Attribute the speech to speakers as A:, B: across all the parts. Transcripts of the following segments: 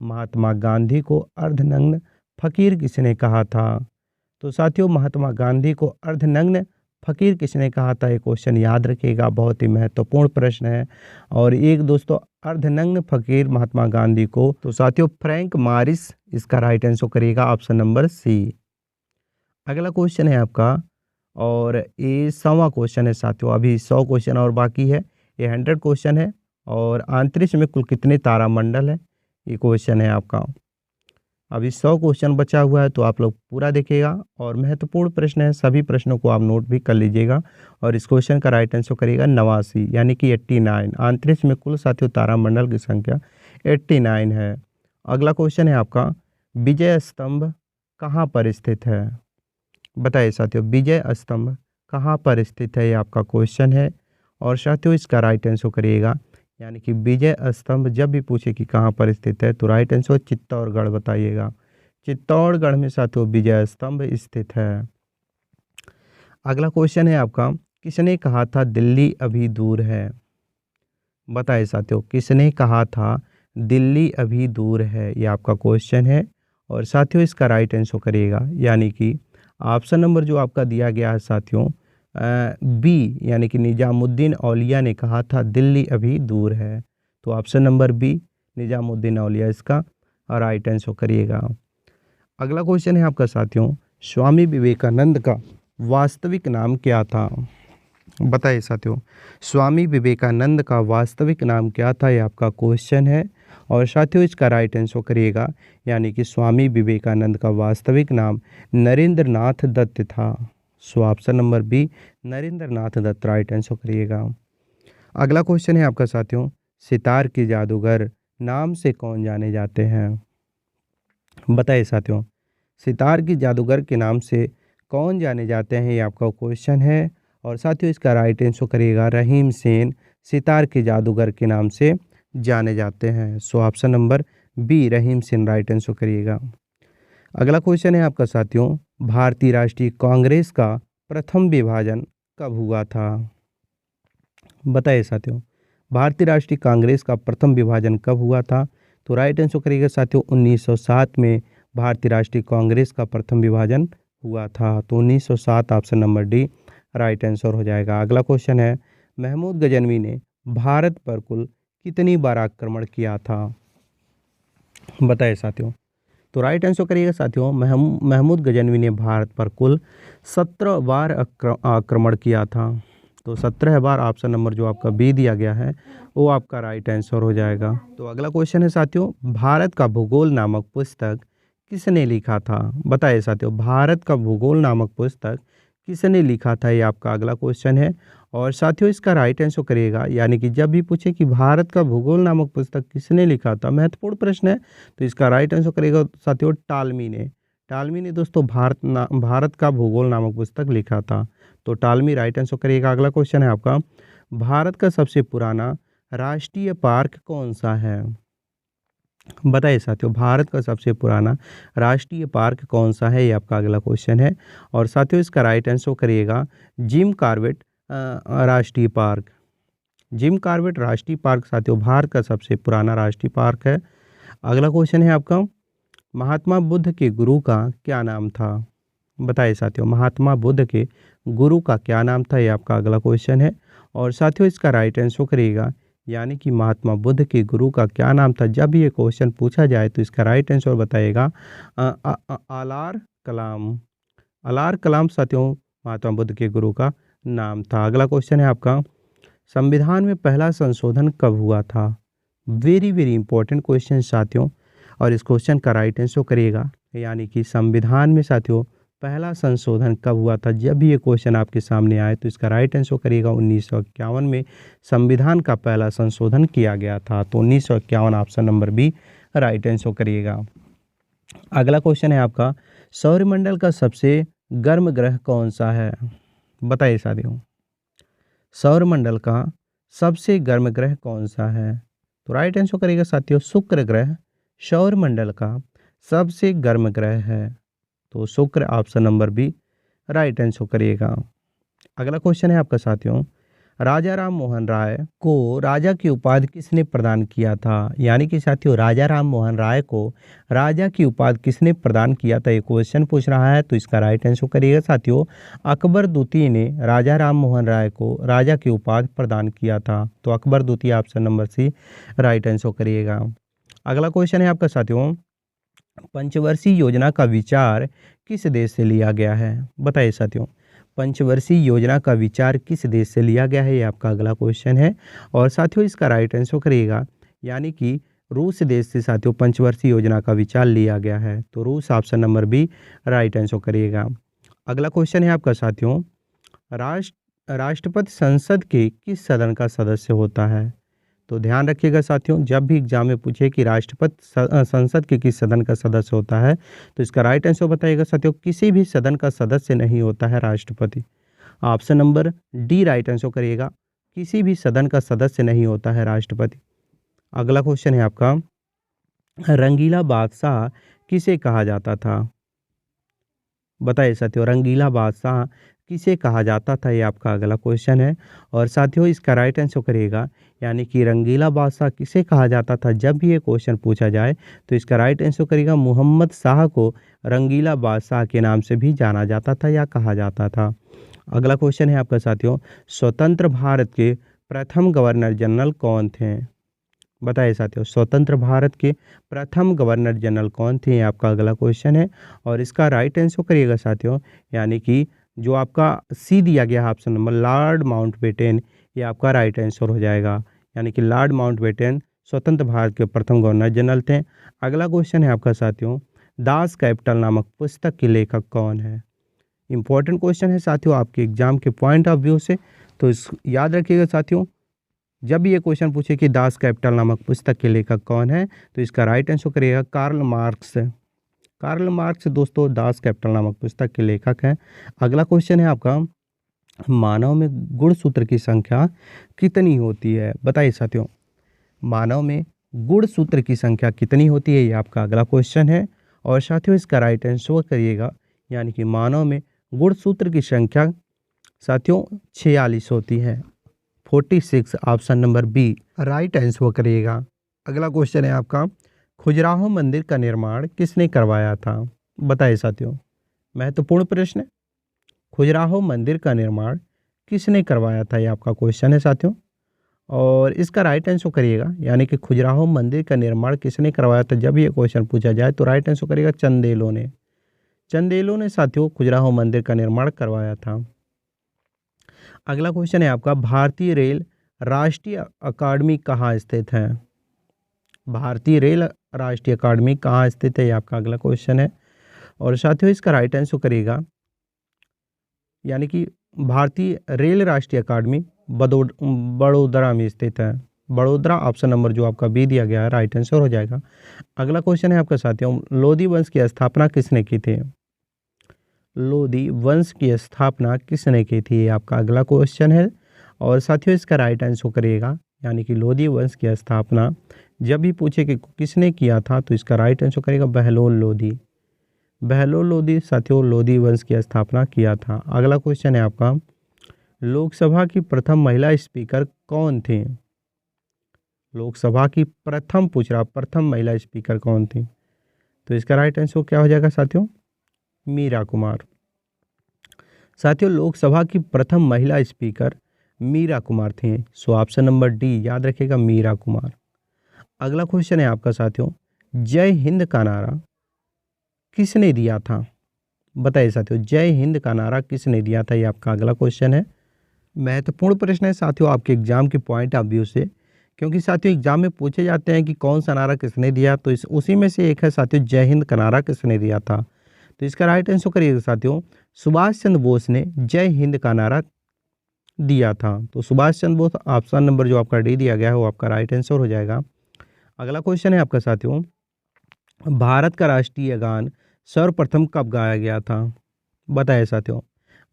A: महात्मा गांधी को अर्धनग्न फकीर किसने कहा था? तो साथियों, महात्मा गांधी को अर्धनग्न फकीर किसने कहा था? ये क्वेश्चन याद रखिएगा, बहुत ही महत्वपूर्ण प्रश्न है। और एक दोस्तों, अर्धनग्न फकीर महात्मा गांधी को, तो साथियों फ्रैंक मॉरिस इसका राइट आंसर करिएगा, ऑप्शन नंबर सी। अगला क्वेश्चन है आपका, और ये 100वां क्वेश्चन है साथियों। अभी 100 क्वेश्चन और बाकी है। ये 100 क्वेश्चन है। और अंतरिक्ष में कुल कितने तारामंडल है, ये क्वेश्चन है आपका। अभी 100 क्वेश्चन बचा हुआ है, तो आप लोग पूरा देखिएगा। और महत्वपूर्ण प्रश्न है, सभी प्रश्नों को आप नोट भी कर लीजिएगा। और इस क्वेश्चन का राइट आंसर करिएगा 89, यानी कि 89। अंतरिक्ष में कुल साथियों तारामंडल की संख्या 89 है। अगला क्वेश्चन है आपका, विजय स्तंभ कहाँ पर स्थित है? बताइए साथियों, विजय स्तंभ कहाँ पर स्थित है, ये आपका क्वेश्चन है। और साथियों इसका राइट आंसर करिएगा, यानी कि विजय स्तंभ जब भी पूछे कि कहाँ पर स्थित है, तो राइट आंसर चित्तौड़गढ़ बताइएगा। चित्तौड़गढ़ में साथियों विजय स्तंभ स्थित है। अगला क्वेश्चन है आपका, किसने कहा था दिल्ली अभी दूर है? बताइए साथियों, किसने कहा था दिल्ली अभी दूर है, ये आपका क्वेश्चन है। और साथियों इसका राइट आंसर करिएगा, यानी कि ऑप्शन नंबर जो आपका दिया गया है साथियों बी, यानी कि निजामुद्दीन औलिया ने कहा था दिल्ली अभी दूर है। तो ऑप्शन नंबर बी, निजामुद्दीन औलिया इसका राइट आंसर करिएगा। अगला क्वेश्चन है आपका साथियों, स्वामी विवेकानंद का वास्तविक नाम क्या था? बताइए साथियों, स्वामी विवेकानंद का वास्तविक नाम क्या था, ये आपका क्वेश्चन है। और साथियों इसका राइट आंसर करिएगा, यानी कि स्वामी विवेकानंद का वास्तविक नाम नरेंद्र नाथ दत्त था। So option number B, Narendra Nath Datta right answer करिएगा। अगला क्वेश्चन है आपका साथियों, सितार के जादूगर नाम से कौन जाने जाते हैं? बताइए साथियों, सितार के जादूगर के नाम से कौन जाने जाते हैं, ये आपका क्वेश्चन है। और साथियों इसका राइट आंसर करिएगा, रहीम सेन सितार के जादूगर के नाम से जाने जाते हैं। सो ऑप्शन नंबर बी, रहीम सेन राइट आंसर करिएगा। अगला क्वेश्चन है आपका साथियों, भारतीय राष्ट्रीय कांग्रेस का प्रथम विभाजन कब हुआ था? बताइए साथियों, भारतीय राष्ट्रीय कांग्रेस का प्रथम विभाजन कब हुआ था? तो राइट आंसर करिएगा साथियों, 1907 में भारतीय राष्ट्रीय कांग्रेस का प्रथम विभाजन हुआ था। तो 1907 option number D right answer हो जाएगा। अगला क्वेश्चन है, महमूद गजनवी ने भारत पर कुल कितनी बार आक्रमण किया था? बताइए साथियों, तो राइट आंसर करिएगा साथियों, महमूद गजनवी ने भारत पर कुल 17 बार आक्रमण किया था। तो 17 बार ऑप्शन नंबर जो आपका बी दिया गया है वो आपका राइट आंसर हो जाएगा। तो अगला क्वेश्चन है साथियों, भारत का भूगोल नामक पुस्तक किसने लिखा था? बताइए साथियों, भारत का भूगोल नामक पुस्तक किसने लिखा था, ये आपका अगला क्वेश्चन है। और साथियों इसका राइट आंसर करिएगा, यानी कि जब भी पूछे कि भारत का भूगोल नामक पुस्तक किसने लिखा था, महत्वपूर्ण प्रश्न है, तो इसका राइट आंसर करिएगा साथियों टालमी ने। टालमी ने दोस्तों भारत का भूगोल नामक पुस्तक लिखा था। तो टालमी राइट आंसर करिएगा। अगला क्वेश्चन है आपका, भारत का सबसे पुराना राष्ट्रीय पार्क कौन सा है? बताइए साथियों, भारत का सबसे पुराना राष्ट्रीय पार्क कौन सा है, ये आपका अगला क्वेश्चन है। और साथियों इसका राइट आंसर करिएगा जिम कॉर्बेट राष्ट्रीय पार्क। जिम कॉर्बेट राष्ट्रीय पार्क साथियों भारत का सबसे पुराना राष्ट्रीय पार्क है। अगला क्वेश्चन है आपका, महात्मा बुद्ध के गुरु का क्या नाम था? बताइए साथियों, महात्मा बुद्ध के गुरु का क्या नाम था, ये आपका अगला क्वेश्चन है। और साथियों इसका राइट आंसर करिएगा, यानी कि महात्मा बुद्ध के गुरु का क्या नाम था। जब ये क्वेश्चन पूछा जाए तो इसका राइट आंसर बताइएगा अलार कलाम। अलार कलाम साथियों महात्मा बुद्ध के गुरु का नाम था। अगला क्वेश्चन है आपका, संविधान में पहला संशोधन कब हुआ था? वेरी वेरी इंपॉर्टेंट क्वेश्चन साथियों, और इस क्वेश्चन का राइट आंसर करिएगा, यानी कि संविधान में साथियों पहला संशोधन कब हुआ था। जब भी ये क्वेश्चन आपके सामने आए तो इसका राइट आंसर करिएगा 1951 में संविधान का पहला संशोधन किया गया था। तो 1951 option number B right answer करिएगा। अगला क्वेश्चन है आपका, सौरमंडल का सबसे गर्म ग्रह कौन सा है? बताइए साथियों, सौरमंडल का सबसे गर्म ग्रह कौन सा है? तो राइट आंसर करिएगा साथियों शुक्र ग्रह सौरमंडल का सबसे गर्म ग्रह है। तो शुक्र option number B right answer करिएगा। अगला क्वेश्चन है आपका साथियों, राजा राम मोहन राय को राजा की उपाधि किसने प्रदान किया था? यानी कि साथियों राजा राम मोहन राय को राजा की उपाधि किसने प्रदान किया था, ये क्वेश्चन पूछ रहा है। तो इसका राइट आंसर करिएगा साथियों, अकबर द्वितीय ने राजा राम मोहन राय को राजा की उपाधि प्रदान किया था। तो अकबर द्वितीय option number C right answer करिएगा। अगला क्वेश्चन है आपका साथियों, पंचवर्षीय योजना का विचार किस देश से लिया गया है? बताइए साथियों, पंचवर्षीय योजना का विचार किस देश से लिया गया है, ये आपका अगला क्वेश्चन है। और साथियों इसका राइट आंसर करिएगा, यानी कि रूस देश से साथियों पंचवर्षीय योजना का विचार लिया गया है। तो रूस option number B right answer करिएगा। अगला क्वेश्चन है आपका साथियों, राष्ट्रपति संसद के किस सदन का सदस्य होता है? तो ध्यान रखिएगा साथियों, जब भी एग्जाम में पूछे कि राष्ट्रपति संसद के किस सदन का सदस्य होता है, तो इसका राइट आंसर बताइएगा साथियों, किसी भी सदन का सदस्य नहीं होता है राष्ट्रपति। Option number D right answer करिएगा, किसी भी सदन का सदस्य नहीं होता है राष्ट्रपति। अगला क्वेश्चन है आपका, रंगीला बादशाह किसे कहा जाता था? बताइए साथियों, रंगीला बादशाह किसे कहा जाता था, ये आपका अगला क्वेश्चन है। और साथियों इसका राइट आंसर करिएगा, यानी कि रंगीला बादशाह किसे कहा जाता था, जब भी ये क्वेश्चन पूछा जाए तो इसका राइट आंसर करिएगा, मोहम्मद शाह को रंगीला बादशाह के नाम से भी जाना जाता था या कहा जाता था। अगला क्वेश्चन है आपका साथियों, स्वतंत्र भारत के प्रथम गवर्नर जनरल कौन थे? बताइए साथियों, स्वतंत्र भारत के प्रथम गवर्नर जनरल कौन थे, ये आपका अगला क्वेश्चन है। और इसका राइट आंसर करिएगा साथियों, यानी कि जो आपका सी दिया गया है ऑप्शन नंबर लॉर्ड माउंटबेटन, ये आपका राइट आंसर हो जाएगा। यानी कि लॉर्ड माउंटबेटन स्वतंत्र भारत के प्रथम गवर्नर जनरल थे। अगला क्वेश्चन है आपका साथियों, दास कैपिटल नामक पुस्तक के लेखक कौन है? इंपॉर्टेंट क्वेश्चन है साथियों आपके एग्जाम के पॉइंट ऑफ व्यू से, तो इस याद रखिएगा साथियों, जब भी ये क्वेश्चन पूछे कि दास कैपिटल नामक पुस्तक के लेखक कौन है, तो इसका राइट आंसर करिएगा कार्ल मार्क्स। कार्ल मार्क्स दोस्तों दास कैपिटल नामक पुस्तक के लेखक हैं। अगला क्वेश्चन है आपका, मानव में गुणसूत्र की संख्या कितनी होती है? बताइए साथियों, मानव में गुणसूत्र की संख्या कितनी होती है, ये आपका अगला क्वेश्चन है। और साथियों इसका राइट आंसर करिएगा, यानी कि मानव में गुणसूत्र की संख्या साथियों 46 होती है, 46 option number B right answer करिएगा। अगला क्वेश्चन है आपका, खजुराहो मंदिर का निर्माण किसने करवाया था? बताइए साथियों, महत्वपूर्ण प्रश्न है, खजुराहो मंदिर का निर्माण किसने करवाया था, ये आपका क्वेश्चन है साथियों। और इसका राइट आंसर करिएगा, यानी कि खजुराहो मंदिर का निर्माण किसने करवाया था, जब ये क्वेश्चन पूछा जाए तो राइट आंसर करिएगा चंदेलों ने। चंदेलों ने साथियों खजुराहो मंदिर का निर्माण करवाया था। अगला क्वेश्चन है आपका, भारतीय रेल राष्ट्रीय अकादमी कहाँ स्थित है? भारतीय रेल राष्ट्रीय अकादमी कहाँ स्थित है, ये आपका अगला क्वेश्चन है। और साथियों इसका राइट आंसर करिएगा, यानी कि भारतीय रेल राष्ट्रीय अकादमी बड़ोदरा में स्थित है। बड़ोदरा ऑप्शन नंबर जो आपका बी दिया गया है राइट आंसर हो जाएगा। अगला क्वेश्चन है आपका साथियों, लोधी वंश की स्थापना किसने की थी? लोधी वंश की स्थापना किसने की थी, ये आपका अगला क्वेश्चन है। और साथियों इसका राइट आंसर करिएगा, यानी कि लोधी वंश की स्थापना जब भी पूछे कि किसने किया था, तो इसका राइट आंसर करिएगा बहलोल लोधी। बहलोल लोधी साथियों लोधी वंश की स्थापना किया था। अगला क्वेश्चन है आपका, लोकसभा की प्रथम महिला स्पीकर कौन थी? लोकसभा की प्रथम महिला स्पीकर कौन थी? तो इसका राइट आंसर क्या हो जाएगा साथियों, मीरा कुमार। साथियों लोकसभा की प्रथम महिला स्पीकर मीरा कुमार थी। सो ऑप्शन नंबर डी याद रखिएगा, मीरा कुमार। अगला क्वेश्चन है आपका साथियों, जय हिंद का नारा किसने दिया था? बताइए साथियों, जय हिंद का नारा किसने दिया था, ये आपका अगला क्वेश्चन है। महत्वपूर्ण प्रश्न है साथियों आपके एग्जाम के पॉइंट ऑफ व्यू से, क्योंकि साथियों एग्जाम में पूछे जाते हैं कि कौन सा नारा किसने दिया, तो उसी में से एक है साथियों जय हिंद का नारा किसने दिया था। तो इसका राइट आंसर करिएगा साथियों, सुभाष चंद्र बोस ने जय हिंद का नारा दिया था। तो सुभाष चंद्र बोस ऑप्शन नंबर जो आपका डी दिया गया है वो आपका राइट आंसर हो जाएगा। अगला क्वेश्चन है आपका साथियों, भारत का राष्ट्रीय गान सर्वप्रथम कब गाया गया था? बताइए साथियों,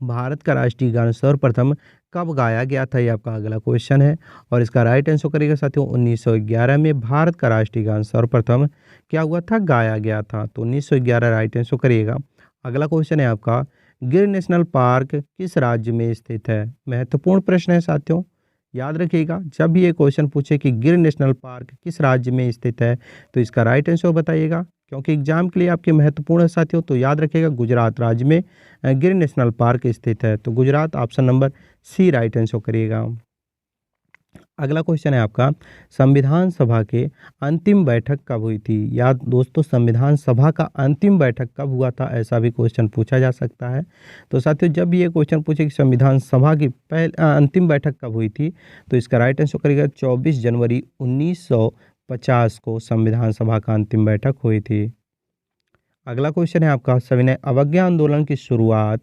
A: भारत का राष्ट्रीय गान सर्वप्रथम कब गाया गया था, ये आपका अगला क्वेश्चन है। और इसका राइट आंसर करिएगा साथियों, 1911 में भारत का राष्ट्रीय गान सर्वप्रथम क्या हुआ था, गाया गया था। तो 1911 राइट आंसर करिएगा। अगला क्वेश्चन है आपका, गिर नेशनल पार्क किस राज्य में स्थित है? महत्वपूर्ण प्रश्न है साथियों, याद रखिएगा, जब भी ये क्वेश्चन पूछे कि गिर नेशनल पार्क किस राज्य में स्थित है, तो इसका राइट आंसर बताइएगा, क्योंकि एग्जाम के लिए आपके महत्वपूर्ण है साथियों। तो याद रखिएगा, गुजरात राज्य में गिर नेशनल पार्क स्थित है। तो Gujarat, option number C right answer करिएगा। अगला क्वेश्चन है आपका, संविधान सभा के अंतिम बैठक कब हुई थी? याद दोस्तों, संविधान सभा का अंतिम बैठक कब हुआ था, ऐसा भी क्वेश्चन पूछा जा सकता है। तो साथियों, जब भी ये क्वेश्चन पूछे कि संविधान सभा की अंतिम बैठक कब हुई थी, तो इसका राइट आंसर करिएगा 24 जनवरी 1950 को संविधान सभा का अंतिम बैठक हुई थी। अगला क्वेश्चन है आपका, सविनय अवज्ञा आंदोलन की शुरुआत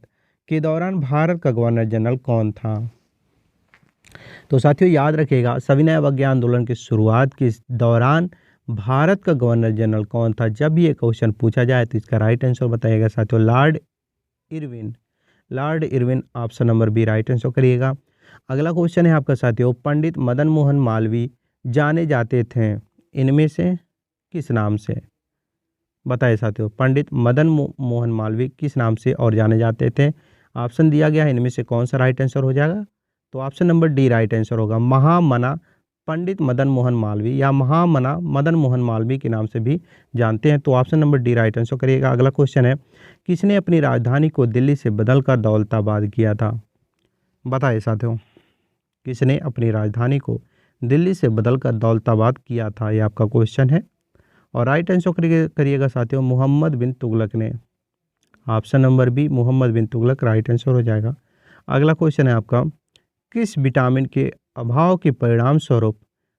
A: के दौरान भारत का गवर्नर जनरल कौन था? तो साथियों, याद रखिएगा, सविनय अवज्ञा आंदोलन की शुरुआत के दौरान भारत का गवर्नर जनरल कौन था? जब भी ये क्वेश्चन पूछा जाए तो इसका राइट आंसर बताइएगा साथियों, Lord Irwin. Lord Irwin, option number B right answer करिएगा। अगला क्वेश्चन है आपका साथियों, पंडित मदन मोहन मालवीय जाने जाते थे इनमें से किस नाम से? बताइए साथियों, पंडित मदन मोहन मालवीय किस नाम से और जाने जाते थे? ऑप्शन दिया गया है, इनमें से कौन सा राइट आंसर हो जाएगा? तो option number D right answer होगा, महामना पंडित मदन मोहन मालवीय या महामना मदन मोहन मालवीय के नाम से भी जानते हैं। तो option number D right answer करिएगा। अगला क्वेश्चन है, किसने अपनी राजधानी को दिल्ली से बदलकर दौलताबाद किया था? बताइए साथियों, किसने अपनी राजधानी को दिल्ली से बदलकर दौलताबाद किया था, ये आपका क्वेश्चन है। और राइट आंसर करिएगा साथियों, मोहम्मद बिन तुगलक ने। ऑप्शन नंबर बी मोहम्मद बिन तुगलक राइट आंसर हो जाएगा। अगला क्वेश्चन है आपका, किस विटामिन के अभाव के परिणाम स्वरूप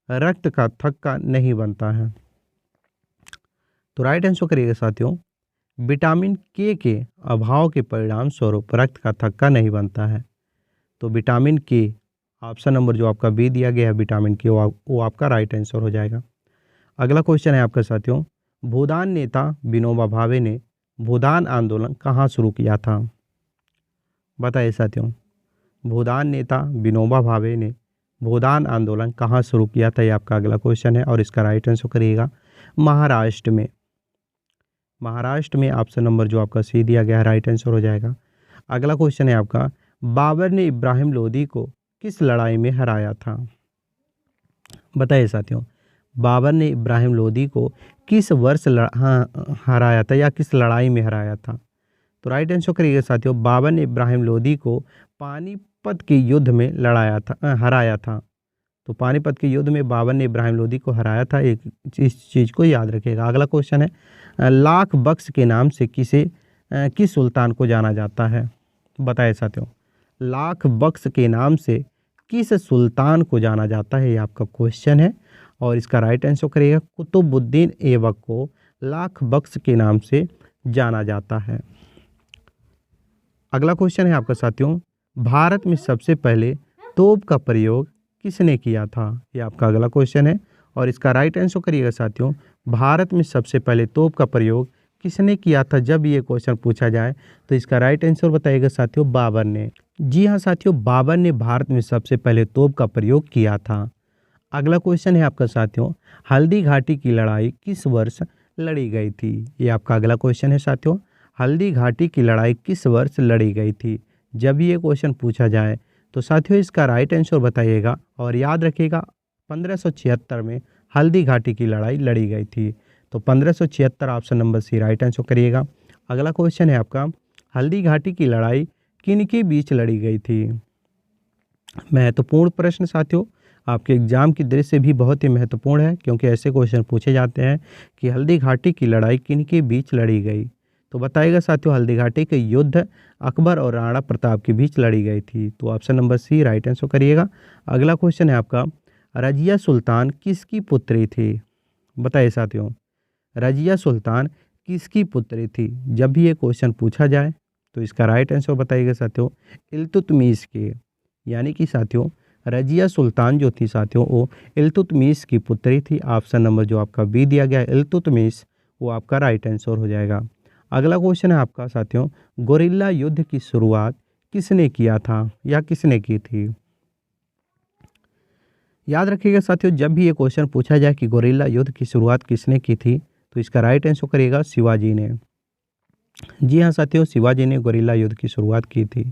A: रक्त का थक्का नहीं बनता है? तो राइट आंसर करिएगा साथियों, विटामिन के अभाव के परिणाम स्वरूप रक्त का थक्का नहीं बनता है। तो विटामिन के, ऑप्शन नंबर जो आपका बी दिया गया है विटामिन के, वो आपका राइट आंसर हो जाएगा। अगला क्वेश्चन है आपका साथियों, भूदान नेता विनोबा भावे ने भूदान आंदोलन कहाँ शुरू किया था? बताइए साथियों, भूदान नेता विनोबा भावे ने भूदान आंदोलन कहाँ शुरू किया था, ये आपका अगला क्वेश्चन है। और इसका राइट आंसर करिएगा महाराष्ट्र में। महाराष्ट्र में, ऑप्शन नंबर जो आपका सी दिया गया है राइट आंसर हो जाएगा। अगला क्वेश्चन है आपका, बाबर ने इब्राहिम लोदी को किस लड़ाई में हराया था? बताइए साथियों, बाबर ने इब्राहिम लोदी को किस वर्ष हराया था या किस लड़ाई में हराया था? तो राइट आंसर करिएगा साथियों, बाबर ने इब्राहिम लोदी को पानीपत के युद्ध में हराया था। तो पानीपत के युद्ध में बाबर ने इब्राहिम लोदी को हराया था, एक इस चीज़ को याद रखिएगा। अगला क्वेश्चन है, लाख बख्श के नाम से किस सुल्तान को जाना जाता है? बताइए साथियों, लाख बख्श के नाम से किस सुल्तान को जाना जाता है, ये आपका क्वेश्चन है। और इसका राइट आंसर करिएगा, कुतुबुद्दीन ऐबक को लाख बख्श के नाम से जाना जाता है। अगला क्वेश्चन है आपका साथियों, भारत में सबसे पहले तोप का प्रयोग किसने किया था? ये आपका अगला क्वेश्चन है। और इसका राइट आंसर करिएगा साथियों, भारत में सबसे पहले तोप का प्रयोग किसने किया था? जब ये क्वेश्चन पूछा जाए तो इसका राइट आंसर बताइएगा साथियों, बाबर ने। जी हाँ साथियों, बाबर ने भारत में सबसे पहले तोप का प्रयोग किया था। अगला क्वेश्चन है आपका साथियों, हल्दी घाटी की लड़ाई किस वर्ष लड़ी गई थी? ये आपका अगला क्वेश्चन है साथियों, हल्दी घाटी की लड़ाई किस वर्ष लड़ी गई थी? जब ये क्वेश्चन पूछा जाए तो साथियों इसका राइट आंसर बताइएगा। और याद रखिएगा, 1576 में हल्दी घाटी की लड़ाई लड़ी गई थी। तो 1576 option number C right answer करिएगा। अगला क्वेश्चन है आपका, हल्दी घाटी की लड़ाई किन के बीच लड़ी गई थी? महत्वपूर्ण प्रश्न साथियों, आपके एग्जाम की दृष्टि से भी बहुत ही महत्वपूर्ण है, क्योंकि ऐसे क्वेश्चन पूछे जाते हैं कि हल्दी घाटी की लड़ाई किन के बीच लड़ी गई। तो बताइएगा साथियों, हल्दी घाटी के युद्ध अकबर और राणा प्रताप के बीच लड़ी गई थी। तो option number C right answer करिएगा। अगला क्वेश्चन है आपका, रजिया सुल्तान किसकी पुत्री थी? बताइए साथियों, रजिया सुल्तान किसकी पुत्री थी? जब भी ये क्वेश्चन पूछा जाए तो इसका राइट आंसर बताइएगा साथियों, इल्तुतमिश के। यानी कि साथियों रजिया सुल्तान जो थी साथियों, वो इल्तुतमिश की पुत्री थी। ऑप्शन नंबर जो आपका बी दिया गया है इल्तुतमिश, वो आपका राइट आंसर हो जाएगा। अगला क्वेश्चन है आपका साथियों, गोरिल्ला युद्ध की शुरुआत किसने किया था या किसने की थी? याद रखिएगा साथियों, जब भी ये क्वेश्चन पूछा जाए कि गोरिल्ला युद्ध की शुरुआत किसने की थी, तो इसका राइट आंसर करिएगा शिवाजी ने। जी हाँ साथियों, शिवाजी ने गोरिल्ला युद्ध की शुरुआत की थी।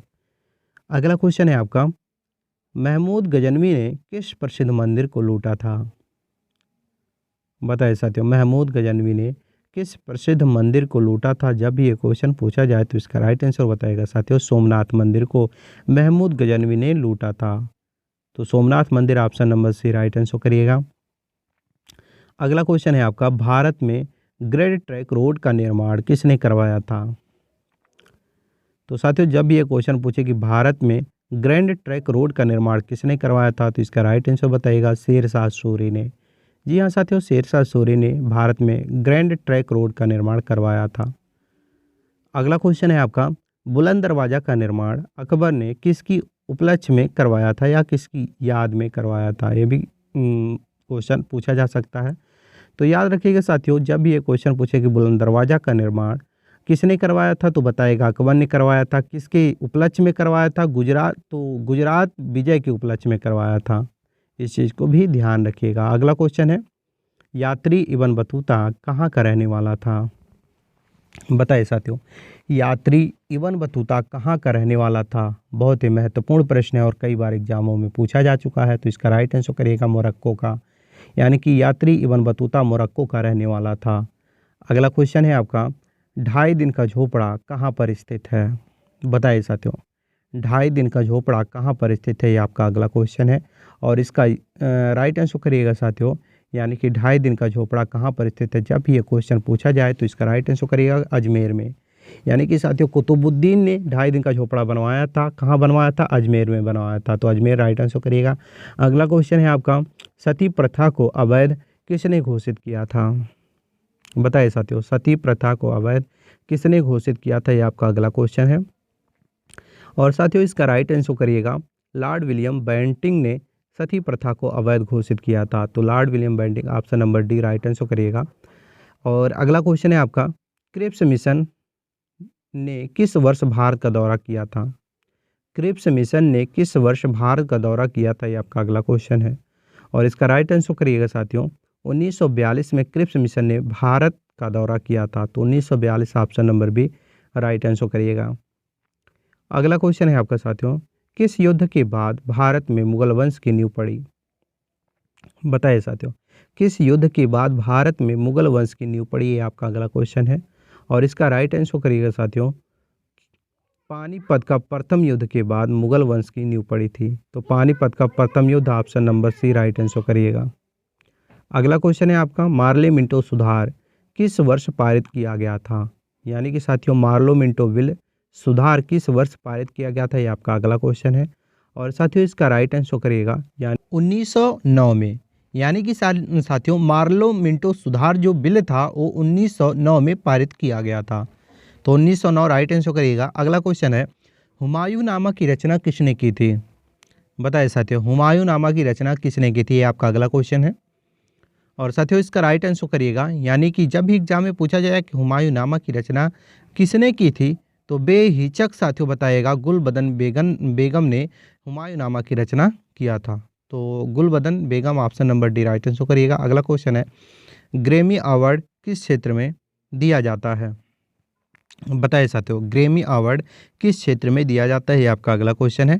A: अगला क्वेश्चन है आपका, महमूद गजनवी ने किस प्रसिद्ध मंदिर को लूटा था? बताइए साथियों, महमूद गजनवी ने किस प्रसिद्ध मंदिर को लूटा था? जब भी ये क्वेश्चन पूछा जाए तो इसका राइट आंसर बताएगा साथियों, सोमनाथ मंदिर को महमूद गजनवी ने लूटा था। तो सोमनाथ मंदिर option number C right answer करिएगा। अगला क्वेश्चन है आपका, भारत में ग्रेड ट्रैक रोड का निर्माण किसने करवाया था? तो साथियों, जब भी ये क्वेश्चन पूछे कि भारत में ग्रैंड ट्रैक रोड का निर्माण किसने करवाया था, तो इसका राइट आंसर बताइएगा शेरशाह सूरी ने। जी हाँ साथियों, शेरशाह सूरी ने भारत में ग्रैंड ट्रैक रोड का निर्माण करवाया था। अगला क्वेश्चन है आपका, बुलंद दरवाजा का निर्माण अकबर ने किसकी उपलक्ष्य में करवाया था या किसकी याद में करवाया था? ये भी क्वेश्चन पूछा जा सकता है। तो याद रखिएगा साथियों, जब भी ये क्वेश्चन पूछे कि बुलंद दरवाजा का निर्माण किसने करवाया था, तो बताएगा अकबर ने करवाया था। किसके उपलक्ष्य में करवाया था? गुजरात विजय के उपलक्ष्य में करवाया था। इस चीज़ को भी ध्यान रखिएगा। अगला क्वेश्चन है, यात्री इब्न बतूता कहाँ का रहने वाला था? बताइए साथियों, यात्री इब्न बतूता कहाँ का रहने वाला था? बहुत ही महत्वपूर्ण प्रश्न है और कई बार एग्जामों में पूछा जा चुका है। तो इसका राइट आंसर करिएगा मोरक्को का, यानी कि यात्री इब्न बतूता मोरक्को का रहने वाला था। अगला क्वेश्चन है आपका, 2.5 दिन का झोपड़ा कहाँ पर स्थित है? बताइए साथियों, 2.5 दिन का झोपड़ा कहाँ पर स्थित है? ये आपका अगला क्वेश्चन है और इसका राइट आंसर करिएगा साथियों, यानी कि 2.5 दिन का झोपड़ा कहाँ पर स्थित है। जब भी ये क्वेश्चन पूछा जाए तो इसका राइट आंसर करिएगा अजमेर में। यानी कि साथियों, कुतुबुद्दीन ने 2.5 दिन का झोपड़ा बनवाया था। कहाँ बनवाया था? अजमेर में बनवाया था। तो अजमेर राइट आंसर करिएगा। अगला क्वेश्चन है आपका, सती प्रथा को अवैध किसने घोषित किया था? बताइए साथियों, सती प्रथा को अवैध किसने घोषित किया था? ये आपका अगला क्वेश्चन है और साथियों इसका राइट आंसर करिएगा, लॉर्ड विलियम बेंटिंक ने सती प्रथा को अवैध घोषित किया था। तो Lord William Bentinck option number D right answer करिएगा। और अगला क्वेश्चन है आपका, क्रिप्स मिशन ने किस वर्ष भारत का दौरा किया था? क्रिप्स मिशन ने किस वर्ष भारत का दौरा किया था? ये आपका अगला क्वेश्चन है और इसका राइट आंसर करिएगा साथियों, 1942 में क्रिप्स मिशन ने भारत का दौरा किया था। तो 1942 option number B right answer करिएगा। अगला क्वेश्चन है आपका साथियों, किस युद्ध के बाद भारत में मुगल वंश की नींव पड़ी? बताइए साथियों, किस युद्ध के बाद भारत में मुगल वंश की नींव पड़ी? ये आपका अगला क्वेश्चन है और इसका राइट आंसर करिएगा साथियों, पानीपत का प्रथम युद्ध के बाद मुगल वंश की नींव पड़ी थी। तो पानीपत का प्रथम युद्ध option number C right answer करिएगा। अगला क्वेश्चन है आपका, मार्ले मिंटो सुधार किस वर्ष पारित किया गया था? यानी कि साथियों, मार्लो मिंटो विल सुधार किस वर्ष पारित किया गया था? ये आपका अगला क्वेश्चन है और साथियों इसका राइट आंसर करिएगा, यानी 1909 में। यानी कि साथियों, मार्लो मिंटो सुधार जो बिल था वो 1909 में पारित किया गया था। तो 1909 राइट आंसर करिएगा। अगला क्वेश्चन है, हुमायूं नामा की रचना किसने की थी? बताइए साथियों, हुमायूं नामा की रचना किसने की थी? ये आपका अगला क्वेश्चन है और साथियों इसका राइट आंसर करिएगा। यानी कि जब भी एग्जाम में पूछा जाए कि हुमायूं नामा की रचना किसने की थी, तो बेहिचक साथियों बताइएगा गुलबदन बेगम ने हुमायूं नामा की रचना किया था। तो Gulbadan Begum option number D right answer करिएगा। अगला क्वेश्चन है, ग्रैमी अवार्ड किस क्षेत्र में दिया जाता है? बताइए साथियों, ग्रैमी अवार्ड किस क्षेत्र में दिया जाता है? ये आपका अगला क्वेश्चन है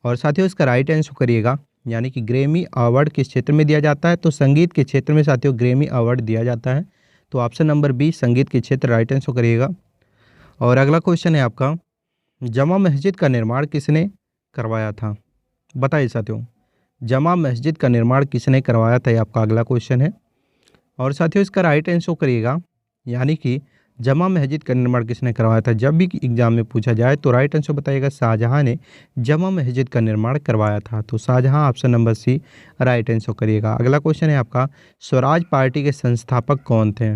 A: और साथियों इसका राइट आंसर करिएगा, यानी कि ग्रैमी अवार्ड किस क्षेत्र में दिया जाता है? तो संगीत के क्षेत्र में साथियों ग्रैमी अवार्ड दिया जाता है। तो ऑप्शन नंबर बी संगीत के क्षेत्र राइट आंसर करिएगा। और अगला क्वेश्चन है आपका, जमा मस्जिद का निर्माण किसने करवाया था? बताइए साथियों, जमा मस्जिद का निर्माण किसने करवाया था? ये आपका अगला क्वेश्चन है और साथियों इसका राइट आंसर करिएगा, यानी कि जमा मस्जिद का निर्माण किसने करवाया था। जब भी एग्जाम में पूछा जाए तो राइट आंसर बताइएगा शाहजहां ने जमा मस्जिद का निर्माण करवाया था। तो Shahjahan option number C right answer करिएगा। अगला क्वेश्चन है आपका, स्वराज पार्टी के संस्थापक कौन थे?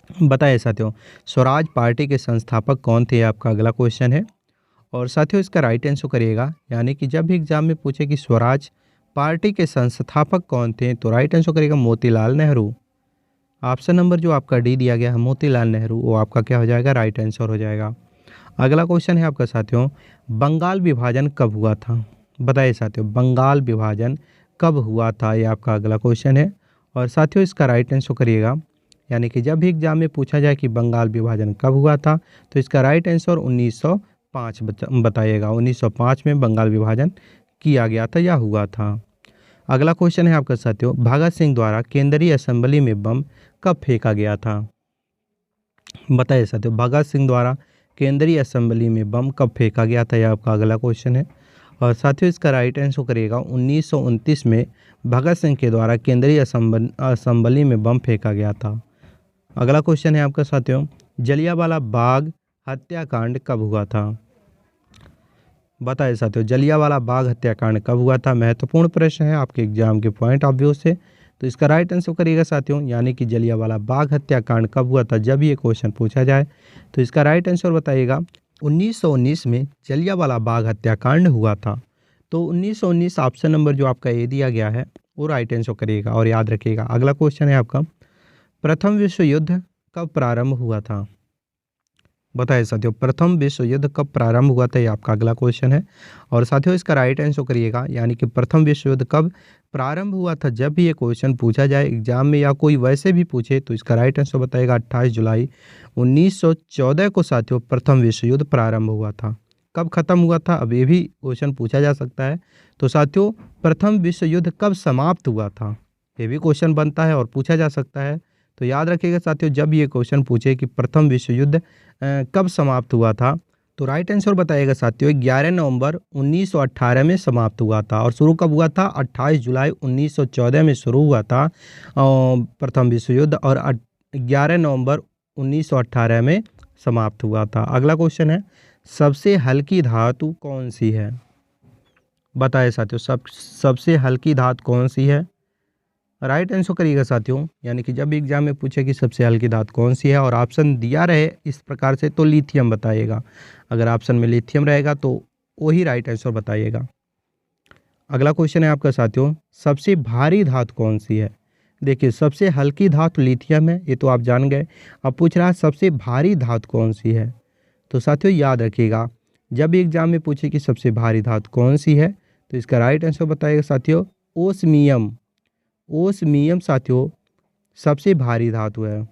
A: बताइए साथियों, स्वराज पार्टी के संस्थापक कौन थे? आपका अगला क्वेश्चन है और साथियों इसका राइट आंसर करिएगा, यानी कि जब भी एग्जाम में पूछे कि स्वराज पार्टी के संस्थापक कौन थे, तो राइट आंसर करिएगा मोतीलाल नेहरू। ऑप्शन नंबर जो आपका डी दिया गया है मोतीलाल नेहरू, वो आपका क्या हो जाएगा? राइट आंसर हो जाएगा। अगला क्वेश्चन है आपका साथियों, बंगाल विभाजन कब हुआ था? बताइए साथियों, बंगाल विभाजन कब हुआ था? ये आपका अगला क्वेश्चन है और साथियों इसका राइट आंसर करिएगा, यानी कि जब भी एग्जाम में पूछा जाए कि बंगाल विभाजन कब हुआ था, तो इसका राइट आंसर 1905 बताइएगा। 1905 में बंगाल विभाजन किया गया था या हुआ था। अगला क्वेश्चन है आपका साथियों, भगत सिंह द्वारा केंद्रीय असेंबली में बम कब फेंका गया था। बताइए साथियों, भगत सिंह द्वारा केंद्रीय असेंबली में बम कब फेंका गया था, यह आपका अगला क्वेश्चन है। और साथियों इसका राइट आंसर करिएगा 1929 में भगत सिंह के द्वारा केंद्रीय असेंबली में बम फेंका गया था। अगला क्वेश्चन है आपका साथियों, जलियांवाला बाग हत्याकांड कब हुआ था। बताइए साथियों, जलियांवाला बाग हत्याकांड कब हुआ था। महत्वपूर्ण प्रश्न है आपके एग्जाम के पॉइंट ऑफ व्यू से, तो इसका राइट आंसर करिएगा साथियों, यानी कि जलियांवाला बाग हत्याकांड कब हुआ था। जब ये क्वेश्चन पूछा जाए तो इसका राइट आंसर बताइएगा 1919 में जलियांवाला बाग हत्याकांड हुआ था। तो 1919 ऑप्शन नंबर जो आपका ए दिया गया है वो राइट आंसर करिएगा और याद रखिएगा। अगला क्वेश्चन है आपका, प्रथम विश्व युद्ध कब प्रारंभ हुआ था। बताइए साथियों, प्रथम विश्व युद्ध कब प्रारंभ हुआ था, ये आपका अगला क्वेश्चन है। और साथियों इसका राइट आंसर करिएगा, यानी कि प्रथम विश्व युद्ध कब प्रारंभ हुआ था। जब भी ये क्वेश्चन पूछा जाए एग्जाम में या कोई वैसे भी पूछे तो इसका राइट आंसर बताएगा 28 जुलाई 1914 को साथियों प्रथम विश्व युद्ध प्रारंभ हुआ था। कब खत्म हुआ था, अब ये भी क्वेश्चन पूछा जा सकता है। तो साथियों प्रथम विश्व युद्ध कब समाप्त हुआ था, ये भी क्वेश्चन बनता है और पूछा जा सकता है। तो याद रखिएगा साथियों, जब ये क्वेश्चन पूछे कि प्रथम विश्व युद्ध कब समाप्त हुआ था, तो राइट आंसर बताइएगा साथियों 11 नवंबर 1918 में समाप्त हुआ था। और शुरू कब हुआ था, 28 जुलाई 1914 में शुरू हुआ था प्रथम विश्व युद्ध, और 11 नवंबर 1918 में समाप्त हुआ था। अगला क्वेश्चन है, सबसे हल्की धातु कौन सी है। बताइए साथियों, सबसे हल्की धातु कौन सी है। राइट आंसर करिएगा साथियों, यानी कि जब एग्जाम में पूछे कि सबसे हल्की धातु कौन सी है और ऑप्शन दिया रहे इस प्रकार से तो लिथियम बताइएगा। अगर ऑप्शन में लिथियम रहेगा तो वही राइट आंसर बताइएगा। अगला क्वेश्चन है आपका साथियों, सबसे भारी धातु कौन सी है। देखिए सबसे हल्की धातु लिथियम है, ये तो आप जान गए। अब पूछ रहा है सबसे भारी धातु कौन सी है। तो साथियों याद रखिएगा, जब एग्जाम में पूछे कि सबसे भारी धातु कौन सी है तो इसका राइट आंसर बताइएगा साथियों ओस्मियम। ओस्मियम साथियों सबसे भारी धातु है।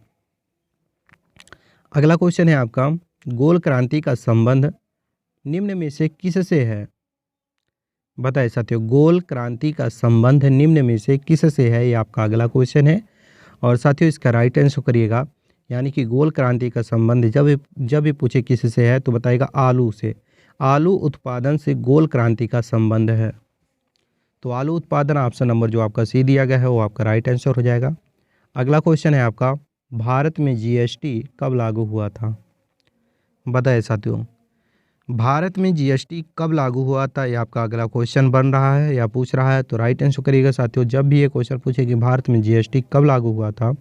A: अगला क्वेश्चन है आपका, गोल क्रांति का संबंध निम्न में से किससे है। बताइए साथियों, गोल क्रांति का संबंध निम्न में से किससे है, ये आपका अगला क्वेश्चन है। और साथियों इसका राइट आंसर करिएगा, यानी कि गोल क्रांति का संबंध जब भी पूछे किससे है तो बताइएगा आलू से। आलू उत्पादन से गोल क्रांति का संबंध है। तो आलू उत्पादन ऑप्शन नंबर जो आपका सी दिया गया है वो आपका राइट आंसर हो जाएगा। अगला क्वेश्चन है आपका, भारत में जीएसटी कब लागू हुआ था। बताइए साथियों, भारत में जीएसटी कब लागू हुआ था, ये आपका अगला क्वेश्चन बन रहा है या पूछ रहा है। तो राइट आंसर करिएगा साथियों, जब भी ये क्वेश्चन पूछे कि भारत में जीएसटी कब लागू हुआ था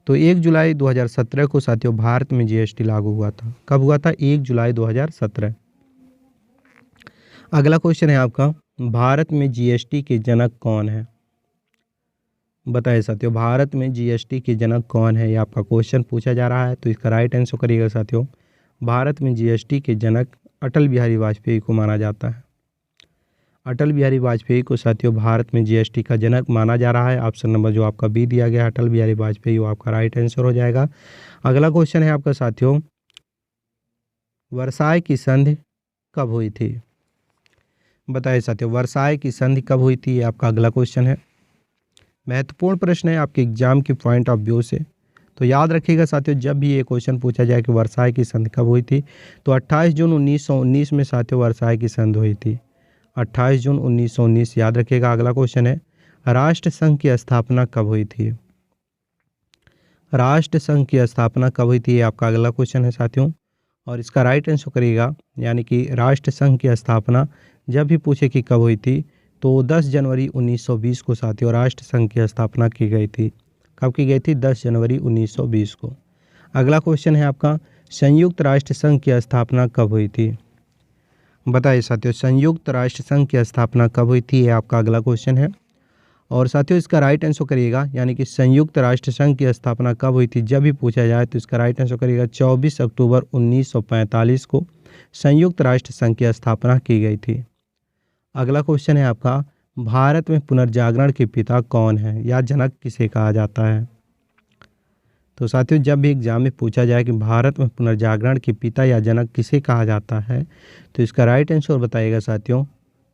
A: तो 1 जुलाई 2017 को साथियों भारत में जीएसटी लागू हुआ था। कब हुआ था, 1 जुलाई 2017। अगला क्वेश्चन है आपका, भारत में जीएसटी के जनक कौन है। बताइए साथियों, भारत में जीएसटी के जनक कौन है, ये आपका क्वेश्चन पूछा जा रहा है। तो इसका राइट आंसर करिएगा साथियों, भारत में जीएसटी के जनक अटल बिहारी वाजपेयी को माना जाता है। अटल बिहारी वाजपेयी को साथियों भारत में जीएसटी का जनक माना जा रहा है। ऑप्शन नंबर जो आपका बी दिया गया अटल बिहारी वाजपेयी वो आपका राइट आंसर हो जाएगा। अगला क्वेश्चन है आपका साथियों, वर्साय की संधि कब हुई थी। बताइए साथियों, वर्साय की संधि कब हुई थी, ये आपका अगला क्वेश्चन है। महत्वपूर्ण प्रश्न है आपके एग्जाम के पॉइंट ऑफ व्यू से। तो याद रखिएगा साथियों, जब भी ये क्वेश्चन पूछा जाए कि वर्साय की संधि कब हुई थी तो 28 जून 1919 में साथियों वर्साय की संधि हुई थी। 28 जून 1919 याद रखिएगा। अगला क्वेश्चन है, राष्ट्र संघ की स्थापना कब हुई थी। राष्ट्र संघ की स्थापना कब हुई थी, ये आपका अगला क्वेश्चन है साथियों। और इसका राइट आंसर करिएगा, यानी कि राष्ट्र संघ की स्थापना जब भी पूछे कि कब हुई थी तो 10 जनवरी 1920 को साथियों राष्ट्र संघ की स्थापना की गई थी। कब की गई थी, 10 जनवरी 1920 को। अगला क्वेश्चन है आपका, संयुक्त राष्ट्र संघ की स्थापना कब हुई थी। बताइए साथियों, संयुक्त राष्ट्र संघ की स्थापना कब हुई थी, ये आपका अगला क्वेश्चन है। और साथियों इसका राइट आंसर करिएगा, यानी कि संयुक्त राष्ट्र संघ की स्थापना कब हुई थी जब भी पूछा जाए तो इसका राइट आंसर करिएगा 24 अक्टूबर 1945 को संयुक्त राष्ट्र संघ की स्थापना की गई थी। अगला क्वेश्चन है आपका, भारत में पुनर्जागरण के पिता कौन है या जनक किसे कहा जाता है। तो साथियों जब भी एग्जाम में पूछा जाए कि भारत में पुनर्जागरण के पिता या जनक किसे कहा जाता है तो इसका राइट आंसर बताइएगा साथियों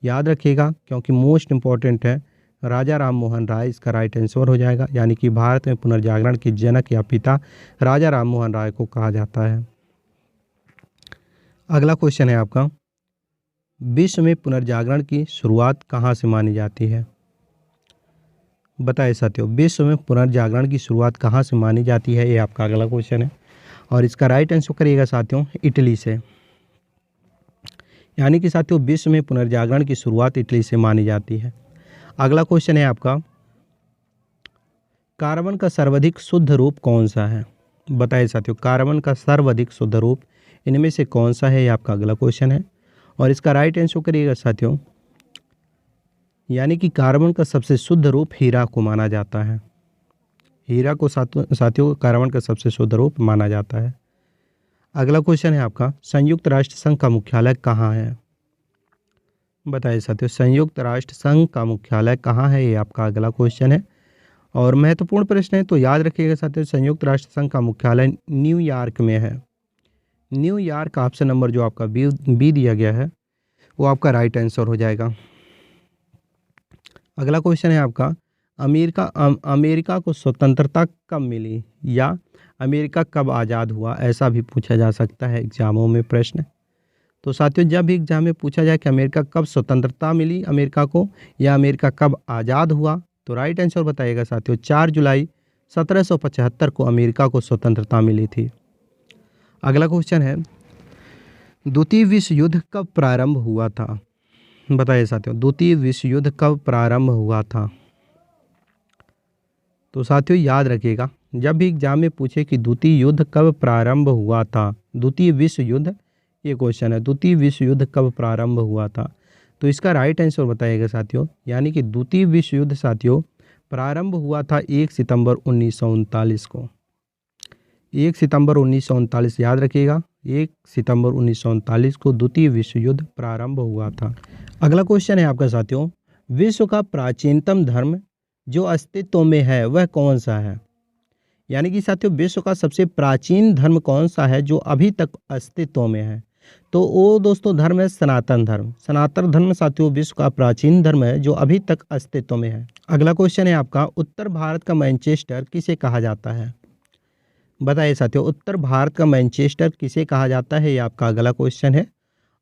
A: याद रखिएगा क्योंकि मोस्ट इम्पॉर्टेंट है। राजा राम मोहन राय इसका राइट आंसर हो जाएगा, यानी कि भारत में पुनर्जागरण के जनक या पिता राजा राम मोहन राय को कहा जाता है। अगला क्वेश्चन है आपका, विश्व में पुनर्जागरण की शुरुआत कहाँ से मानी जाती है? बताइए साथियों, विश्व में पुनर्जागरण की शुरुआत कहाँ से मानी जाती है, ये आपका अगला क्वेश्चन है। और इसका राइट आंसर करिएगा साथियों इटली से, यानी कि साथियों विश्व में पुनर्जागरण की शुरुआत इटली से मानी जाती है। अगला क्वेश्चन है आपका, कार्बन का सर्वाधिक शुद्ध रूप कौन सा है? बताइए साथियों, कार्बन का सर्वाधिक शुद्ध रूप इनमें से कौन सा है, ये आपका अगला क्वेश्चन है। और इसका राइट आंसर करिएगा साथियों, यानी कि कार्बन का सबसे शुद्ध रूप हीरा को माना जाता है। हीरा को साथियों कार्बन का सबसे शुद्ध रूप माना जाता है। अगला क्वेश्चन है आपका, संयुक्त राष्ट्र संघ का मुख्यालय कहाँ है? बताइए साथियों, संयुक्त राष्ट्र संघ का मुख्यालय कहाँ है, ये आपका अगला क्वेश्चन है और महत्वपूर्ण प्रश्न है। तो याद रखिएगा साथियों, संयुक्त राष्ट्र संघ का मुख्यालय न्यूयॉर्क में है। न्यूयॉर्क ऑप्शन नंबर जो आपका बी दिया गया है वो आपका राइट आंसर हो जाएगा। अगला क्वेश्चन है आपका, अमेरिका को स्वतंत्रता कब मिली या अमेरिका कब आज़ाद हुआ, ऐसा भी पूछा जा सकता है एग्जामों में प्रश्न। तो साथियों जब भी एग्जाम में पूछा जाए कि अमेरिका कब स्वतंत्रता मिली अमेरिका को या अमेरिका कब आज़ाद हुआ, तो राइट आंसर बताइएगा साथियों 4 जुलाई 1775 को अमेरिका को स्वतंत्रता मिली थी। अगला क्वेश्चन है, द्वितीय विश्व युद्ध कब प्रारंभ हुआ था? बताइए साथियों, द्वितीय विश्व युद्ध कब प्रारंभ हुआ था? तो साथियों याद रखिएगा, जब भी एग्जाम में पूछे कि द्वितीय युद्ध कब प्रारंभ हुआ था, द्वितीय विश्व युद्ध, ये क्वेश्चन है, द्वितीय विश्व युद्ध कब प्रारंभ हुआ था, तो इसका राइट आंसर बताइएगा साथियों, यानी कि द्वितीय विश्व युद्ध साथियों प्रारंभ हुआ था 1 सितंबर 1939 को। 1 सितंबर 1939 याद रखिएगा, 1 सितंबर 1939 को द्वितीय विश्व युद्ध प्रारंभ हुआ था। अगला क्वेश्चन है आपका साथियों, विश्व का प्राचीनतम धर्म जो अस्तित्व में है वह कौन सा है? यानी कि साथियों विश्व का सबसे प्राचीन धर्म कौन सा है जो अभी तक अस्तित्व में है? तो वो दोस्तों धर्म है सनातन धर्म। सनातन धर्म साथियों विश्व का प्राचीन धर्म है जो अभी तक अस्तित्व में है। अगला क्वेश्चन है आपका, उत्तर भारत का मैनचेस्टर किसे कहा जाता है? बताइए साथियों, उत्तर भारत का मैनचेस्टर किसे कहा जाता है, ये आपका अगला क्वेश्चन है।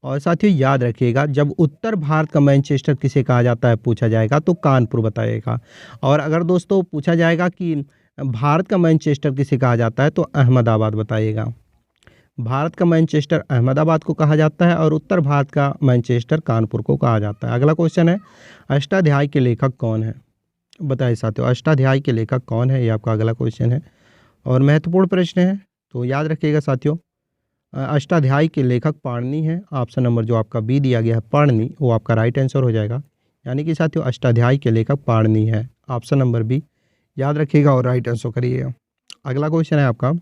A: और साथियों याद रखिएगा, जब उत्तर भारत का मैनचेस्टर किसे कहा जाता है पूछा जाएगा तो कानपुर बताइएगा। और अगर दोस्तों पूछा जाएगा कि भारत का मैनचेस्टर किसे कहा जाता है तो अहमदाबाद बताइएगा। भारत का मैनचेस्टर अहमदाबाद को कहा जाता है और उत्तर भारत का मैनचेस्टर कानपुर को कहा जाता है। अगला क्वेश्चन है, अष्टाध्यायी के लेखक कौन है? बताइए साथियों, अष्टाध्यायी के लेखक कौन है, ये आपका अगला क्वेश्चन है और महत्वपूर्ण प्रश्न है। तो याद रखिएगा साथियों, अष्टाध्यायी के लेखक पाणिनि है। ऑप्शन नंबर जो आपका बी दिया गया है पाणिनि, वो आपका राइट आंसर हो जाएगा। यानी कि साथियों अष्टाध्यायी के लेखक पाणिनि है, ऑप्शन नंबर बी याद रखिएगा और राइट आंसर करिएगा। अगला क्वेश्चन है आपका,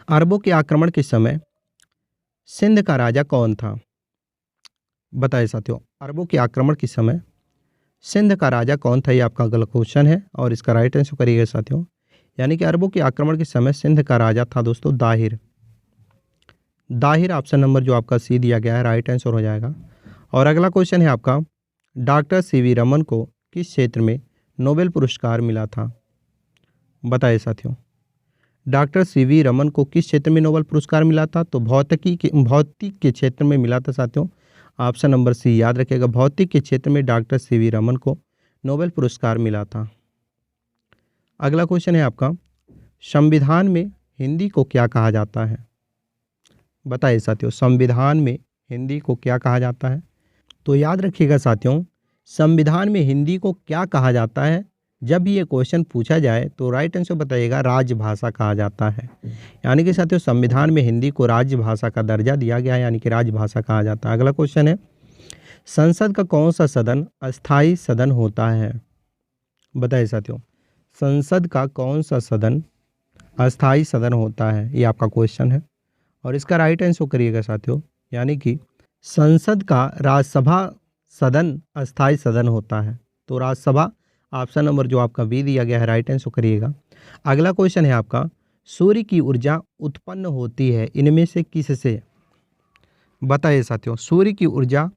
A: अरबों के आक्रमण के समय सिंध का राजा कौन था? बताइए साथियों, अरबों के आक्रमण के समय सिंध का राजा कौन था, ये आपका अगला क्वेश्चन है और इसका राइट आंसर करिएगा साथियों। यानी कि अरबों के आक्रमण के समय सिंध का राजा था दोस्तों दाहिर। दाहिर ऑप्शन नंबर जो आपका सी दिया गया है राइट आंसर हो जाएगा। और अगला क्वेश्चन है आपका, डॉक्टर सीवी रमन को किस क्षेत्र में नोबेल पुरस्कार मिला था? बताइए साथियों, डॉक्टर सीवी रमन को किस क्षेत्र में नोबेल पुरस्कार मिला था? तो भौतिक के क्षेत्र में मिला था साथियों। ऑप्शन नंबर सी याद रखिएगा, भौतिक के क्षेत्र में डॉक्टर सीवी रमन को नोबेल पुरस्कार मिला था। अगला क्वेश्चन है आपका, संविधान में हिंदी को क्या कहा जाता है? बताइए साथियों, संविधान में हिंदी को क्या कहा जाता है? तो याद रखिएगा साथियों, संविधान में हिंदी को क्या कहा जाता है, जब भी ये क्वेश्चन पूछा जाए तो राइट आंसर बताइएगा राजभाषा कहा जाता है। यानी कि साथियों संविधान में हिंदी को राजभाषा का दर्जा दिया गया है, यानी कि राजभाषा कहा जाता है। अगला क्वेश्चन है, संसद का कौन सा सदन अस्थायी सदन होता है? बताइए साथियों, संसद का कौन सा सदन अस्थायी सदन होता है, ये आपका क्वेश्चन है और इसका राइट आंसर करिएगा साथियों। यानी कि संसद का राज्यसभा सदन अस्थायी सदन होता है, तो राज्यसभा ऑप्शन नंबर जो आपका बी दिया गया है राइट आंसर करिएगा। अगला क्वेश्चन है आपका, सूर्य की ऊर्जा उत्पन्न होती है इनमें से किससे? बताइए साथियों, सूर्य की ऊर्जा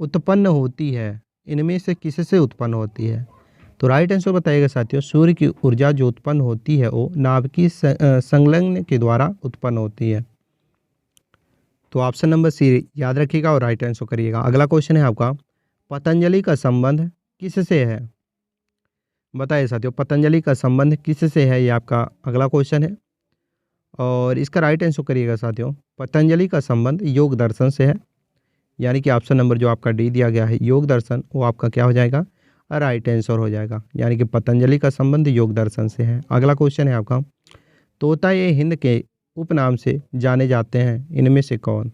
A: उत्पन्न होती है, इनमें से किससे उत्पन्न होती है? तो राइट आंसर बताइएगा साथियों, सूर्य की ऊर्जा जो उत्पन्न होती है वो नाभिकीय संलग्न के द्वारा उत्पन्न होती है। तो ऑप्शन नंबर सी याद रखिएगा और राइट आंसर करिएगा। अगला क्वेश्चन है आपका, पतंजलि का संबंध किससे है? बताइए साथियों, पतंजलि का संबंध किससे है, ये आपका अगला क्वेश्चन है और इसका राइट आंसर करिएगा साथियों। पतंजलि का संबंध योग दर्शन से है, यानी कि ऑप्शन नंबर जो आपका डी दिया गया है योग दर्शन, वो आपका क्या हो जाएगा? राइट आंसर हो जाएगा, यानी कि पतंजलि का संबंध योग दर्शन से है। अगला क्वेश्चन है आपका, तोता ये हिंद के उपनाम से जाने जाते हैं, इनमें से कौन?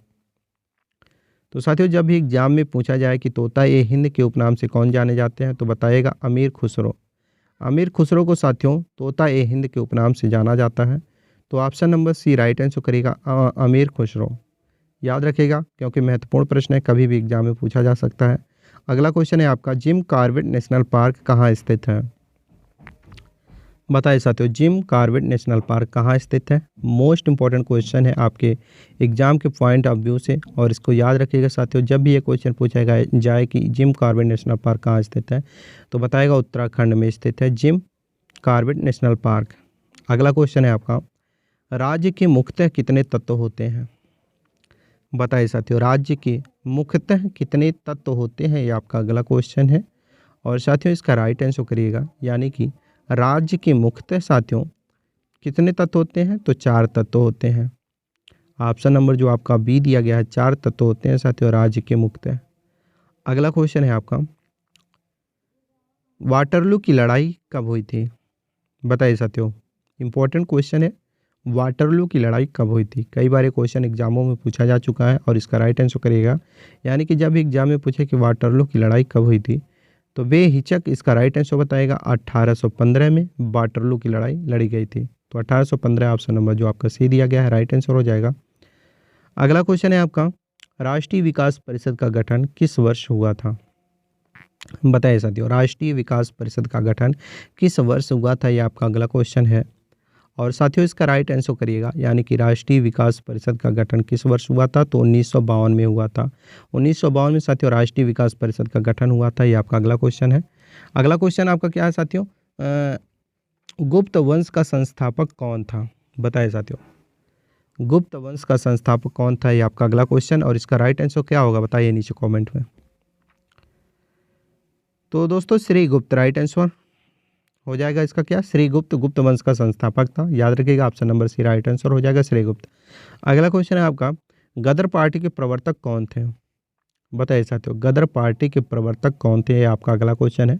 A: तो साथियों, जब भी एग्जाम में पूछा जाए कि तोता ये हिंद के उपनाम से कौन जाने जाते हैं, तो बताइएगा अमीर खुसरो। अमीर खुसरो को साथियों तोता ए हिंद के उपनाम से जाना जाता है। तो option number C right answer करेगा अमीर खुसरो। याद रखिएगा क्योंकि महत्वपूर्ण प्रश्न है, कभी भी एग्जाम में पूछा जा सकता है। अगला क्वेश्चन है आपका, जिम कॉर्बेट नेशनल पार्क कहाँ स्थित है? बताइए साथियों, जिम कॉर्बेट नेशनल पार्क कहाँ स्थित है? मोस्ट इंपॉर्टेंट क्वेश्चन है आपके एग्जाम के पॉइंट ऑफ व्यू से, और इसको याद रखिएगा साथियों। जब भी ये क्वेश्चन पूछा जाए कि जिम कॉर्बेट नेशनल पार्क कहाँ स्थित है, तो बताएगा उत्तराखंड में स्थित है जिम कॉर्बेट नेशनल पार्क। अगला क्वेश्चन है आपका, राज्य के मुख्यतः कितने तत्व होते हैं? बताइए साथियों, राज्य के मुख्यतः कितने तत्व होते हैं, ये आपका अगला क्वेश्चन है और साथियों इसका राइट आंसर करिएगा, यानी कि राज्य के मुख्यतः साथियों कितने तत्व होते हैं? तो 4 तत्व होते हैं। ऑप्शन नंबर जो आपका बी दिया गया है, 4 तत्व होते हैं साथियों राज्य के मुख्यतः। अगला क्वेश्चन है आपका, वाटरलू की लड़ाई कब हुई थी? बताइए साथियों, इंपॉर्टेंट क्वेश्चन है, वाटरलू की लड़ाई कब हुई थी? कई बार ये क्वेश्चन एग्जामों में पूछा जा चुका है और इसका राइट आंसर करिएगा, यानी कि जब एग्जाम में पूछे कि वाटरलू की लड़ाई कब हुई थी, तो बेहिचक इसका राइट आंसर बताएगा 1815 में वाटरलू की लड़ाई लड़ी गई थी। तो 1815 ऑप्शन नंबर जो आपका सी दिया गया है राइट आंसर हो जाएगा। अगला क्वेश्चन है आपका, राष्ट्रीय विकास परिषद का गठन किस वर्ष हुआ था? बताइए साथियों, राष्ट्रीय विकास परिषद का गठन किस वर्ष हुआ था, ये आपका अगला क्वेश्चन है और साथियों इसका राइट आंसर करिएगा, यानी कि राष्ट्रीय विकास परिषद का गठन किस वर्ष हुआ था? तो 1952 में हुआ था। 1952 में साथियों राष्ट्रीय विकास परिषद का गठन हुआ था, ये आपका अगला क्वेश्चन है। अगला क्वेश्चन आपका क्या है साथियों, गुप्त वंश का संस्थापक कौन था? बताइए साथियों, गुप्त वंश का संस्थापक कौन था, ये आपका अगला क्वेश्चन और इसका राइट आंसर क्या होगा बताइए नीचे कॉमेंट में। तो दोस्तों श्रीगुप्त राइट आंसर हो जाएगा इसका क्या? श्रीगुप्त गुप्त वंश का संस्थापक था। याद रखिएगा option number C right answer हो जाएगा श्रीगुप्त। अगला क्वेश्चन है आपका, गदर पार्टी के प्रवर्तक कौन थे? बताइए साथियों, गदर पार्टी के प्रवर्तक कौन थे, ये आपका अगला क्वेश्चन है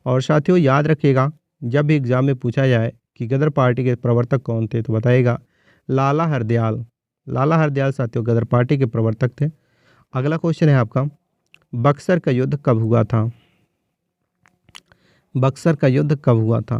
A: और साथियों याद रखिएगा जब भी एग्जाम में पूछा जाए कि गदर पार्टी के प्रवर्तक कौन थे, तो बताइएगा लाला हरदयाल। लाला हरदयाल साथियों गदर पार्टी के प्रवर्तक थे। अगला क्वेश्चन है आपका, बक्सर का युद्ध कब हुआ था? बक्सर का युद्ध कब हुआ था?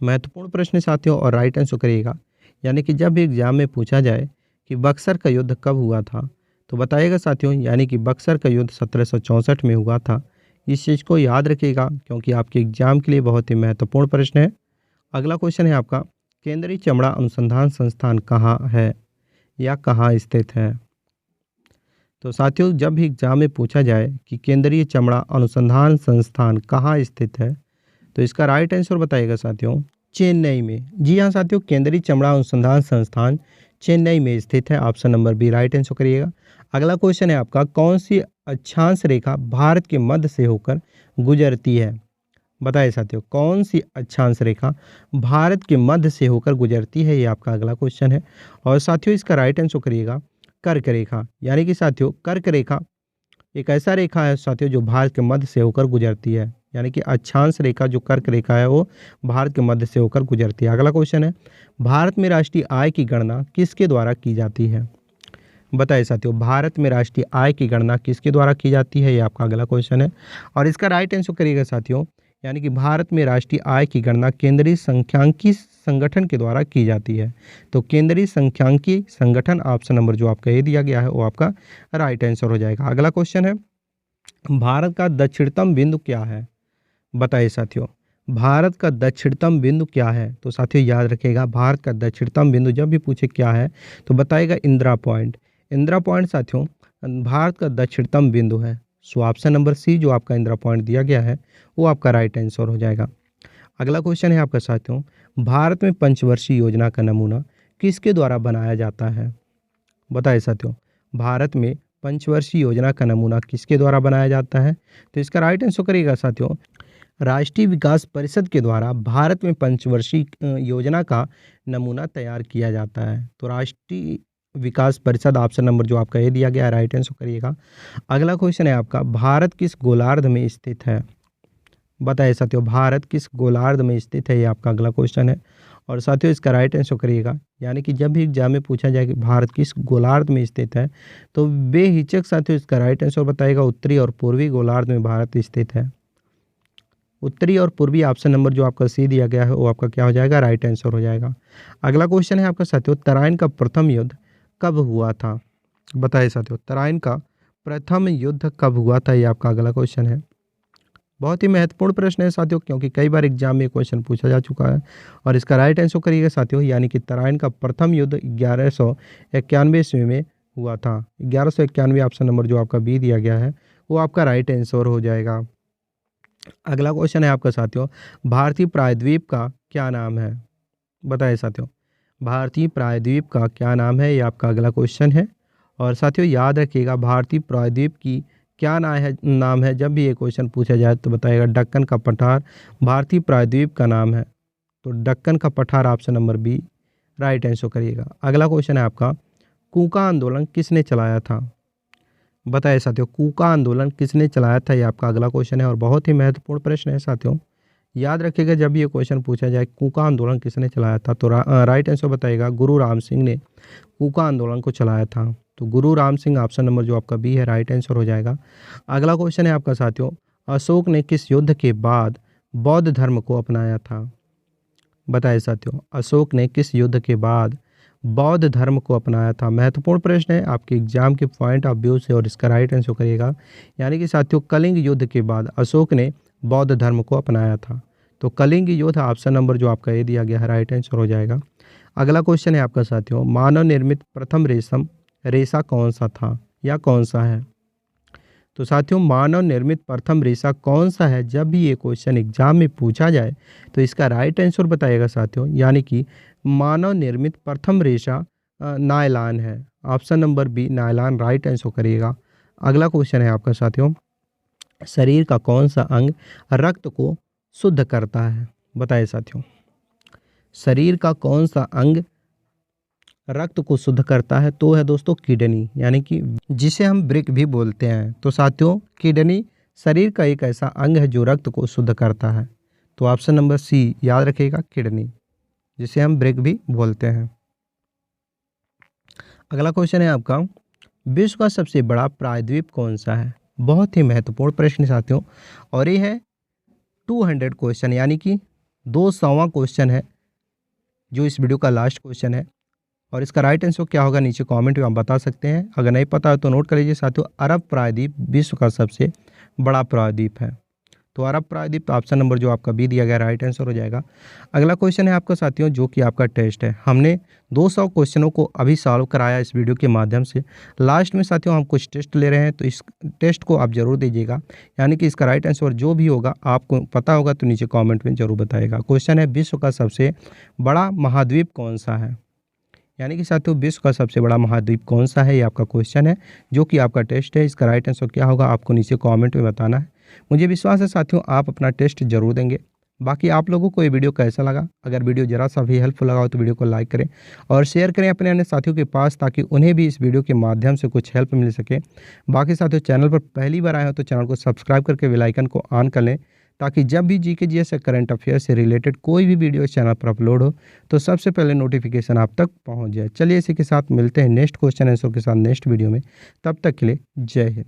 A: महत्वपूर्ण प्रश्न साथियों और राइट आंसर करिएगा, यानी कि जब भी एग्जाम में पूछा जाए कि बक्सर का युद्ध कब हुआ था, तो बताइएगा साथियों, यानी कि बक्सर का युद्ध 1764 में हुआ था। इस चीज़ को याद रखिएगा क्योंकि आपके एग्जाम के लिए बहुत ही महत्वपूर्ण प्रश्न है। अगला क्वेश्चन है आपका, केंद्रीय चमड़ा अनुसंधान संस्थान कहाँ है या कहाँ स्थित है? तो साथियों जब भी एग्जाम में पूछा जाए कि केंद्रीय चमड़ा अनुसंधान संस्थान कहाँ स्थित है, तो इसका राइट आंसर बताइएगा साथियों चेन्नई में। जी हाँ साथियों, केंद्रीय चमड़ा अनुसंधान संस्थान चेन्नई में स्थित है। Option number B right answer करिएगा। अगला क्वेश्चन है आपका, कौन सी अक्षांश रेखा भारत के मध्य से होकर गुजरती है? बताइए साथियों, कौन सी अक्षांश रेखा भारत के मध्य से होकर गुजरती है, ये आपका अगला क्वेश्चन है और साथियों इसका राइट आंसर करिएगा कर्क रेखा। यानी कि साथियों कर्क रेखा एक ऐसा रेखा है साथियों जो भारत के मध्य से होकर गुजरती है, यानी कि अक्षांश रेखा जो कर्क रेखा है वो भारत के मध्य से होकर गुजरती है। अगला क्वेश्चन है, भारत में राष्ट्रीय आय की गणना किसके द्वारा की जाती है? बताइए साथियों, भारत में राष्ट्रीय आय की गणना किसके द्वारा की जाती है, ये आपका अगला क्वेश्चन है और इसका राइट आंसर करिएगा साथियों, यानी कि भारत में राष्ट्रीय आय की गणना केंद्रीय सांख्यिकी संगठन के द्वारा की जाती है। तो केंद्रीय सांख्यिकी संगठन ऑप्शन नंबर जो आपका ये दिया गया है वो आपका राइट आंसर हो जाएगा। अगला क्वेश्चन है, भारत का दक्षिणतम बिंदु क्या है? बताइए साथियों, भारत का दक्षिणतम बिंदु क्या है? तो साथियों याद रखिएगा भारत का दक्षिणतम बिंदु जब भी पूछे क्या है तो बताएगा इंदिरा पॉइंट। इंदिरा पॉइंट साथियों भारत का दक्षिणतम बिंदु है? सो ऑप्शन नंबर सी जो आपका इंदिरा पॉइंट दिया गया है वो आपका राइट आंसर हो जाएगा। अगला क्वेश्चन है आपका साथियों, भारत में पंचवर्षीय योजना का नमूना किसके द्वारा बनाया जाता है? बताइए साथियों, भारत में पंचवर्षीय योजना का नमूना किसके द्वारा बनाया जाता है? तो इसका राइट आंसर करिएगा साथियों, राष्ट्रीय विकास परिषद के द्वारा भारत में पंचवर्षीय योजना का नमूना तैयार किया जाता है। तो राष्ट्रीय विकास परिषद ऑप्शन नंबर जो आपका ये दिया गया है, राइट आंसर करिएगा। अगला क्वेश्चन है आपका, भारत किस गोलार्ध में स्थित है? बताइए साथियों, भारत किस गोलार्ध में स्थित है, ये आपका अगला क्वेश्चन है। और साथियों इसका राइट आंसर करिएगा, यानी कि जब भी एग्जाम में पूछा जाए कि भारत किस गोलार्ध में स्थित है तो बेहिचक साथियों इसका राइट आंसर बताएगा, उत्तरी और पूर्वी गोलार्ध में भारत स्थित है। उत्तरी और पूर्वी ऑप्शन नंबर जो आपका सी दिया गया है वो आपका क्या हो जाएगा, राइट आंसर हो जाएगा। अगला क्वेश्चन है आपका साथियों, तराइन का प्रथम युद्ध कब हुआ था? बताइए साथियों, तराइन का प्रथम युद्ध कब हुआ था, ये आपका अगला क्वेश्चन है। बहुत ही महत्वपूर्ण प्रश्न है साथियों, क्योंकि कई बार एग्जाम में क्वेश्चन पूछा जा चुका है। और इसका राइट आंसर करिएगा साथियों, यानी कि तराइन का प्रथम युद्ध 1191 ईस्वी में हुआ था। 1191 ऑप्शन नंबर जो आपका बी दिया गया है वो आपका राइट आंसर हो जाएगा। अगला क्वेश्चन है आपका साथियों, भारतीय प्रायद्वीप का क्या नाम है? बताइए साथियों, भारतीय प्रायद्वीप का क्या नाम है, ये आपका अगला क्वेश्चन है। और साथियों याद रखिएगा, भारतीय प्रायद्वीप की क्या नाम है जब भी ये क्वेश्चन पूछा जाए तो बताइएगा दक्कन का पठार भारतीय प्रायद्वीप का नाम है। तो दक्कन का पठार option number B right answer करिएगा। अगला क्वेश्चन है आपका, कूका आंदोलन किसने चलाया था? बताइए साथियों, कूका आंदोलन किसने चलाया था, ये आपका अगला क्वेश्चन है और बहुत ही महत्वपूर्ण प्रश्न है साथियों। याद रखिएगा जब ये क्वेश्चन पूछा जाए कूका आंदोलन किसने चलाया था तो राइट आंसर बताइएगा, गुरु राम सिंह ने कूका आंदोलन को चलाया था। तो गुरु राम सिंह ऑप्शन नंबर जो आपका बी है राइट आंसर हो जाएगा। अगला क्वेश्चन है आपका साथियों, अशोक ने किस युद्ध के बाद बौद्ध धर्म को अपनाया था? बताइए साथियों, अशोक ने किस युद्ध के बाद बौद्ध धर्म को अपनाया था? महत्वपूर्ण प्रश्न है आपके एग्जाम के पॉइंट ऑफ व्यू से और इसका राइट आंसर करिएगा, यानी कि साथियों कलिंग युद्ध के बाद अशोक ने बौद्ध धर्म को अपनाया था। तो कलिंग युद्ध ऑप्शन नंबर जो आपका ये दिया गया है राइट आंसर हो जाएगा। अगला क्वेश्चन है आपका साथियों, मानव निर्मित प्रथम रेशा कौन सा था या कौन सा है? तो साथियों मानव निर्मित प्रथम रेशा कौन सा है जब भी ये क्वेश्चन एग्जाम में पूछा जाए तो इसका राइट आंसर बताइएगा साथियों, यानी कि मानव निर्मित प्रथम रेशा नायलॉन है। Option number B nylon right answer करिएगा। अगला क्वेश्चन है आपका साथियों, शरीर का कौन सा अंग रक्त को शुद्ध करता है? बताइए साथियों, शरीर का कौन सा अंग रक्त को शुद्ध करता है? तो है दोस्तों किडनी, यानी कि जिसे हम ब्रिक भी बोलते हैं। तो साथियों किडनी शरीर का एक ऐसा अंग है जो रक्त को शुद्ध करता है। तो ऑप्शन नंबर सी याद रखिएगा, किडनी, जिसे हम ब्रिक भी बोलते हैं। अगला क्वेश्चन है आपका, विश्व का सबसे बड़ा प्रायद्वीप कौन सा है? बहुत ही महत्वपूर्ण प्रश्न साथियों, और ये है 200 क्वेश्चन, यानी कि 200वां क्वेश्चन है जो इस वीडियो का लास्ट क्वेश्चन है। और इसका राइट आंसर क्या होगा नीचे कमेंट में आप बता सकते हैं। अगर नहीं पता है तो नोट कर लीजिए साथियों, अरब प्रायद्वीप विश्व का सबसे बड़ा प्रायद्वीप है। तो अरब प्रायद्वीप ऑप्शन नंबर जो आपका बी दिया गया राइट आंसर हो जाएगा। अगला क्वेश्चन है आपका साथियों, जो कि आपका टेस्ट है। हमने 200 क्वेश्चनों को अभी सॉल्व कराया इस वीडियो के माध्यम से। लास्ट में साथियों हम कुछ टेस्ट ले रहे हैं, तो इस टेस्ट को आप जरूर दीजिएगा, यानी कि इसका राइट आंसर जो भी होगा आपको पता होगा तो नीचे कॉमेंट में जरूर बताएगा। क्वेश्चन है, विश्व का सबसे बड़ा महाद्वीप कौन सा है? यानी कि साथियों विश्व का सबसे बड़ा महाद्वीप कौन सा है, ये आपका क्वेश्चन है जो कि आपका टेस्ट है। इसका राइट आंसर क्या होगा आपको नीचे कमेंट में बताना है। मुझे विश्वास है साथियों आप अपना टेस्ट जरूर देंगे। बाकी आप लोगों को ये वीडियो कैसा लगा? अगर वीडियो जरा सा भी हेल्पफुल लगा हो तो वीडियो को लाइक करें और शेयर करें अपने अन्य साथियों के पास, ताकि उन्हें भी इस वीडियो के माध्यम से कुछ हेल्प मिल सके। बाकी साथियों चैनल पर पहली बार आए हो तो चैनल को सब्सक्राइब करके बेल आइकन को ऑन कर लें, ताकि जब भी जीके जीएस या करंट अफेयर से रिलेटेड कोई भी वीडियो इस चैनल पर अपलोड हो तो सबसे पहले नोटिफिकेशन आप तक पहुंच जाए। चलिए इसी के साथ मिलते हैं नेक्स्ट क्वेश्चन आंसर के साथ नेक्स्ट वीडियो में। तब तक के लिए जय हिंद।